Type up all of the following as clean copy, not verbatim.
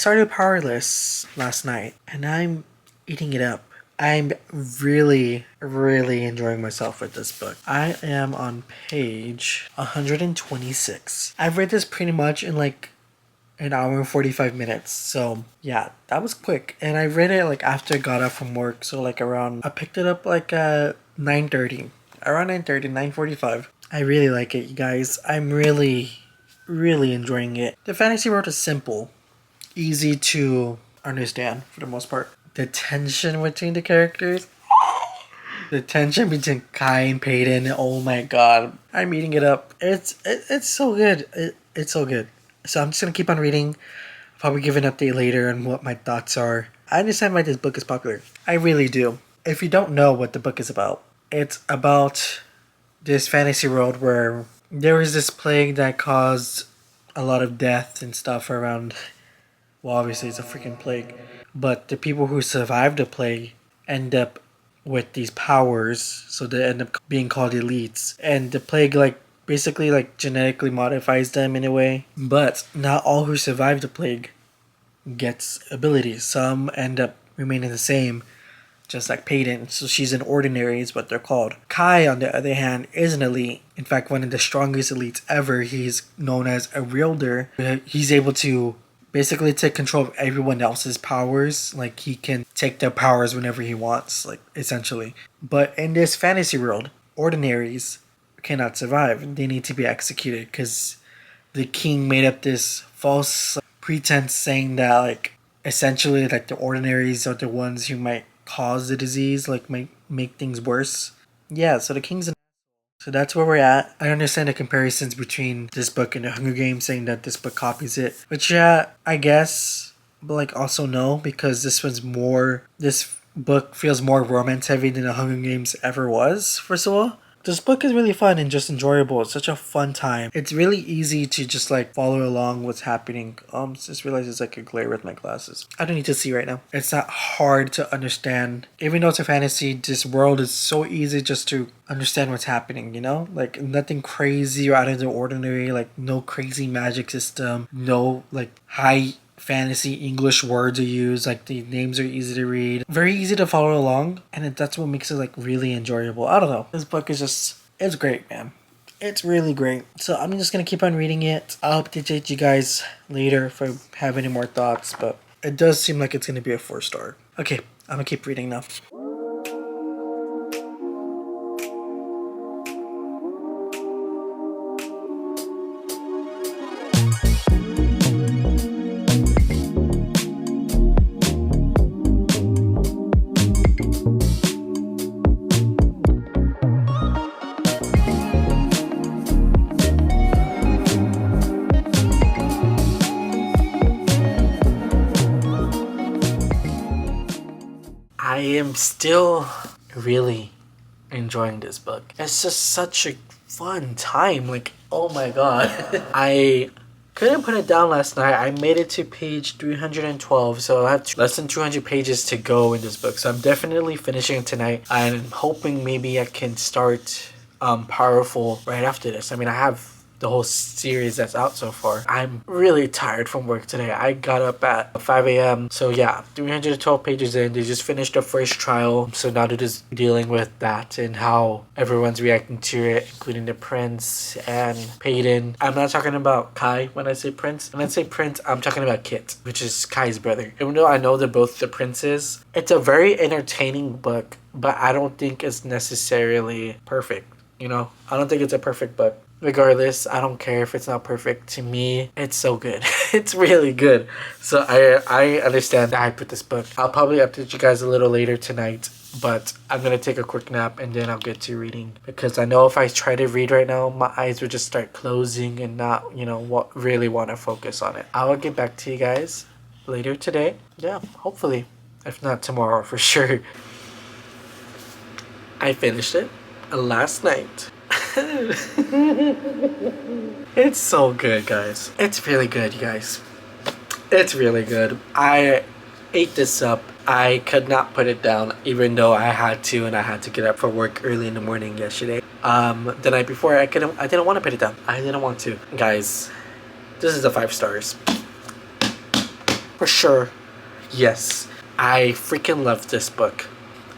started Powerless last night and I'm eating it up. I'm really, really enjoying myself with this book. I am on page 126. I've read this pretty much in like an hour and 45 minutes. So yeah, that was quick. And I read it like after I got up from work. So like around, I picked it up like 9:30. Around 9:30, 9:45. I really like it, you guys. I'm really, really enjoying it. The fantasy world is simple, easy to understand for the most part. The tension between the characters, the tension between Kai and Peyton. Oh my god, I'm eating it up. It's so good. It's so good. So I'm just gonna keep on reading. Probably give an update later on what my thoughts are. I understand why this book is popular. I really do. If you don't know what the book is about, it's about this fantasy world where there was this plague that caused a lot of death and stuff around. Well, obviously it's a freaking plague, but the people who survived the plague end up with these powers, so they end up being called elites. And the plague, like, basically like genetically modifies them in a way. But not all who survive the plague gets abilities. Some end up remaining the same, just like Peyton. So she's an ordinary is what they're called. Kai, on the other hand, is an elite. In fact, one of the strongest elites ever. He's known as a wielder. He's able to basically take control of everyone else's powers. Like, he can take their powers whenever he wants, like, essentially. But in this fantasy world, ordinaries cannot survive. They need to be executed because the king made up this false pretense saying that, like, essentially, like, the ordinaries are the ones who might cause the disease, like, might make things worse. Yeah, so the king's an. So that's where we're at. I understand the comparisons between this book and the Hunger Games, saying that this book copies it. Which, yeah, I guess, but like also no, because this book feels more romance heavy than the Hunger Games ever was for Soa. This book is really fun and just enjoyable. It's such a fun time. It's really easy to just like follow along what's happening. Just realized it's like a glare with my glasses. I don't need to see right now. It's not hard to understand. Even though it's a fantasy, this world is so easy just to understand what's happening, you know? Like nothing crazy or out of the ordinary, like no crazy magic system, no like high fantasy English words are used, like the names are easy to read, very easy to follow along, and that's what makes it like really enjoyable. I don't know, this book is just, it's great, man. It's really great. So I'm just gonna keep on reading it. I'll update you guys later if I have any more thoughts, but it does seem like it's gonna be a 4-star. Okay, I'm gonna keep reading now. I am still really enjoying this book. It's just such a fun time. Like, oh my god. I couldn't put it down last night. I made it to page 312, so I have less than 200 pages to go in this book. So I'm definitely finishing it tonight. I'm hoping maybe I can start Powerful right after this. I mean, I have the whole series that's out so far. I'm really tired from work today. I got up at 5 a.m. So yeah, 312 pages in. They just finished the first trial. So now they're just dealing with that and how everyone's reacting to it, including the prince and Peyton. I'm not talking about Kai when I say prince. When I say prince, I'm talking about Kit, which is Kai's brother. Even though I know they're both the princes, it's a very entertaining book, but I don't think it's necessarily perfect. You know, I don't think it's a perfect book. Regardless, I don't care if it's not perfect. To me, it's so good. It's really good. So I understand the hype with this book. I'll probably update you guys a little later tonight, but I'm going to take a quick nap and then I'll get to reading. Because I know if I try to read right now, my eyes would just start closing and not, really want to focus on it. I will get back to you guys later today. Yeah, hopefully. If not tomorrow, for sure. I finished it last night. It's so good, guys. It's really good, you guys. It's really good. I ate this up. I could not put it down, even though I had to, and I had to get up for work early in the morning yesterday. The night before, I didn't want to put it down. I didn't want to. Guys, this is a 5 stars. For sure, yes. I freaking love this book.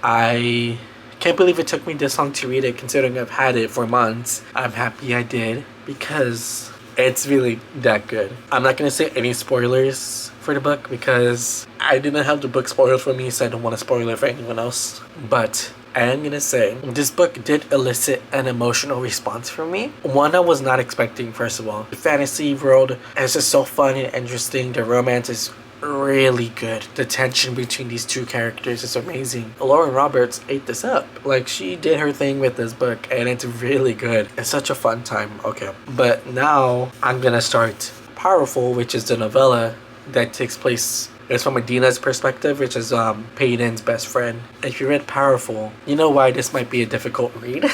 I can't believe it took me this long to read it, considering I've had it for months. I'm happy I did because it's really that good. I'm not gonna say any spoilers for the book because I didn't have the book spoiled for me, so I don't want to spoil it for anyone else. But I am gonna say this book did elicit an emotional response from me. One I was not expecting, first of all. The fantasy world is just so fun and interesting. The romance is really good. The tension between these two characters is amazing. Lauren Roberts ate this up. Like, she did her thing with this book and it's really good. It's such a fun time. Okay. But now I'm gonna start Powerful, which is the novella that takes place. It's from Adina's perspective, which is Peyton's best friend. If you read Powerful, you know why this might be a difficult read.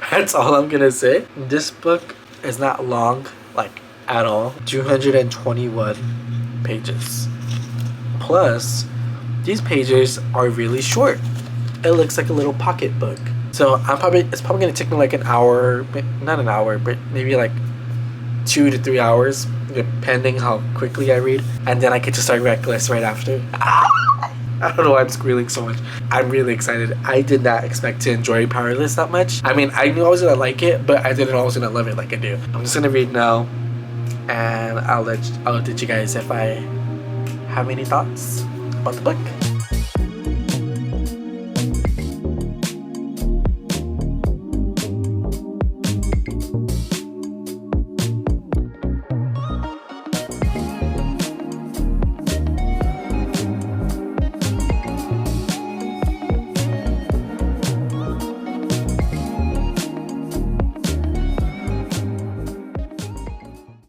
That's all I'm gonna say. This book is not long, like, at all. 221 pages. Plus, these pages are really short. It looks like a little pocket book. So it's probably gonna take me like an hour, not an hour, but maybe like 2 to 3 hours, depending how quickly I read, and then I get to start Reckless right after. I don't know why I'm squealing so much. I'm really excited. I did not expect to enjoy Powerless that much. I mean, I knew I was gonna like it, but I didn't know I was gonna love it like I do. I'm just gonna read now, and I'll let you guys if I have any thoughts about the book.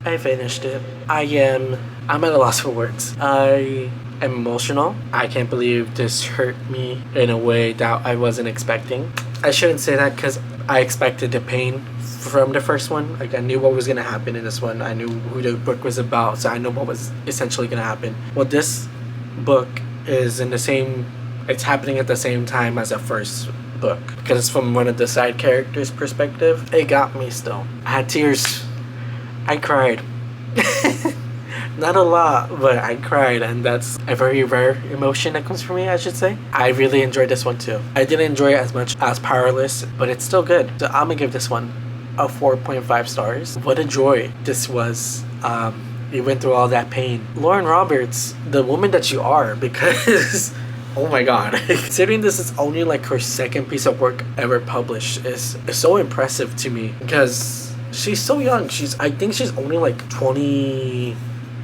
I finished it. I'm at a loss for words. I am emotional. I can't believe this hurt me in a way that I wasn't expecting. I shouldn't say that because I expected the pain from the first one. Like, I knew what was going to happen in this one. I knew who the book was about, so I know what was essentially going to happen. Well, this book is it's happening at the same time as the first book because it's from one of the side characters' perspective. It got me still. I had tears. I cried. Not a lot, but I cried, and that's a very rare emotion that comes from me, I should say. I really enjoyed this one too. I didn't enjoy it as much as Powerless, but it's still good. So I'm gonna give this one a 4.5 stars. What a joy this was. You went through all that pain. Lauren Roberts, the woman that you are, because oh my god. Considering this is only like her second piece of work ever published is so impressive to me because she's so young. I think she's only like 20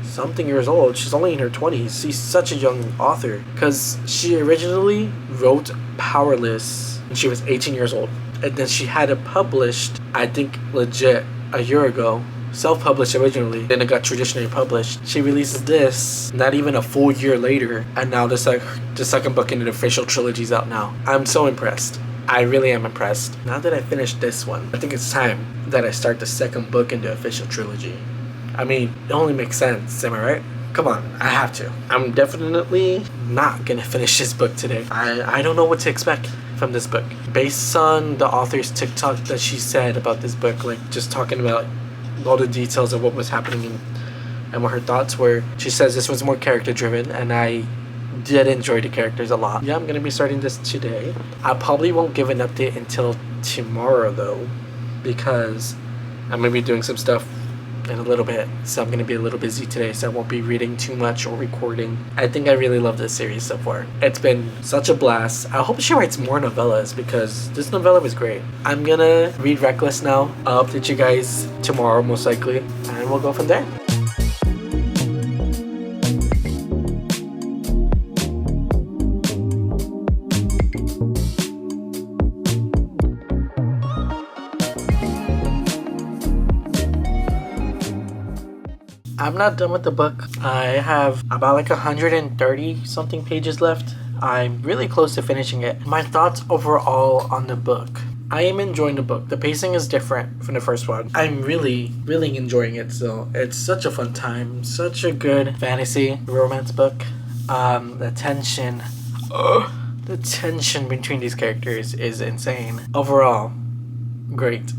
something years old. She's only in her 20s. She's such a young author because she originally wrote Powerless when she was 18 years old. And then she had it published, I think legit, a year ago. Self-published originally, then it got traditionally published. She releases this not even a full year later, and now the second book in the official trilogy is out now. I'm so impressed. I really am impressed. Now that I finished this one, I think it's time that I start the second book in the official trilogy. I mean, it only makes sense, am I right? Come on, I have to. I'm definitely not gonna finish this book today. I don't know what to expect from this book. Based on the author's TikTok that she said about this book, like just talking about all the details of what was happening and what her thoughts were, she says this was more character driven, and I did enjoy the characters a lot. Yeah, I'm gonna be starting this today. I probably won't give an update until tomorrow though, because I'm gonna be doing some stuff in a little bit, so I'm gonna be a little busy today, so I won't be reading too much or recording. I think I really love this series so far. It's been such a blast. I hope she writes more novellas because this novella was great. I'm gonna read Reckless now. I'll update you guys tomorrow most likely, and we'll go from there. I'm not done with the book. I have about like 130 something pages left. I'm really close to finishing it. My thoughts overall on the book. I am enjoying the book. The pacing is different from the first one. I'm really enjoying it. So it's such a fun time. Such a good fantasy romance book. The tension between these characters is insane. Overall, great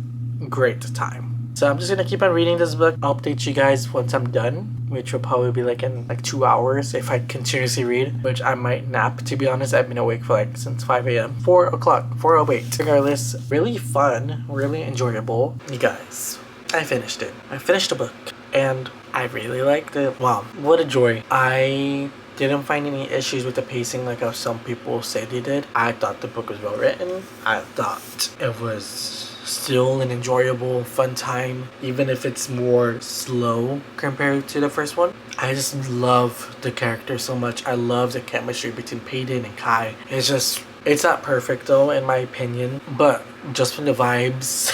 time. So I'm just gonna keep on reading this book. I'll update you guys once I'm done, which will probably be like in like 2 hours if I continuously read, which I might nap. To be honest, I've been awake for like since 5 a.m. 4 o'clock, 4:08. Regardless, really fun, really enjoyable. You guys, I finished it. I finished the book and I really liked it. Wow, what a joy. I didn't find any issues with the pacing like how some people say they did. I thought the book was well written. I thought it was still an enjoyable, fun time, even if it's more slow compared to the first one. I just love the character so much. I love the chemistry between Peyton and Kai. It's not perfect though, in my opinion, but just from the vibes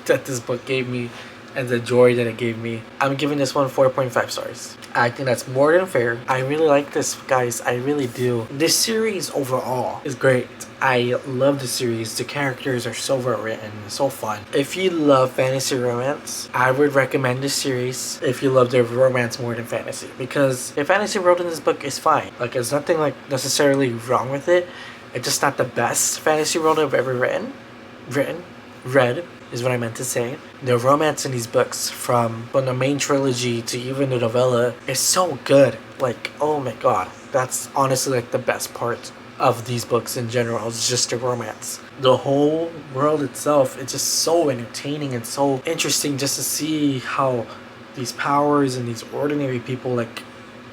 that this book gave me and the joy that it gave me, I'm giving this one 4.5 stars. I think that's more than fair. I really like this, guys. I really do. This series overall is great. I love the series. The characters are so well written, so fun. If you love fantasy romance, I would recommend this series if you love the romance more than fantasy. Because the fantasy world in this book is fine. Like, there's nothing like necessarily wrong with it. It's just not the best fantasy world I've ever read is what I meant to say. The romance in these books, from the main trilogy to even the novella, is so good. Like, oh my god, that's honestly like the best part of these books in general. It's just the romance. The whole world itself, it's just so entertaining and so interesting just to see how these powers and these ordinary people, like,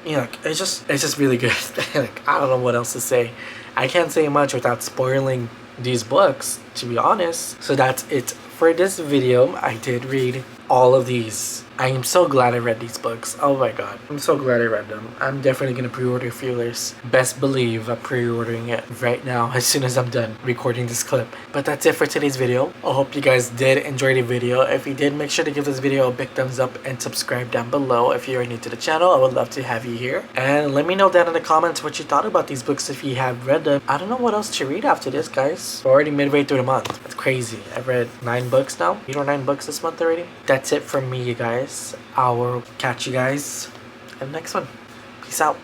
you know, it's just really good. Like, I don't know what else to say. I can't say much without spoiling these books, to be honest. So that's it for this video. I did read all of these. I am so glad I read these books. Oh my god, I'm so glad I read them. I'm definitely gonna pre-order Fearless. Best believe I'm pre-ordering it right now as soon as I'm done recording this clip. But that's it for today's video. I hope you guys did enjoy the video. If you did, make sure to give this video a big thumbs up and subscribe down below. If you're new to the channel, I would love to have you here. And let me know down in the comments what you thought about these books if you have read them. I don't know what else to read after this, guys. We're already midway through the month. That's crazy. I've read 9 books now. 8 or 9 books this month already. That's it from me, you guys. I will catch you guys in the next one. Peace out.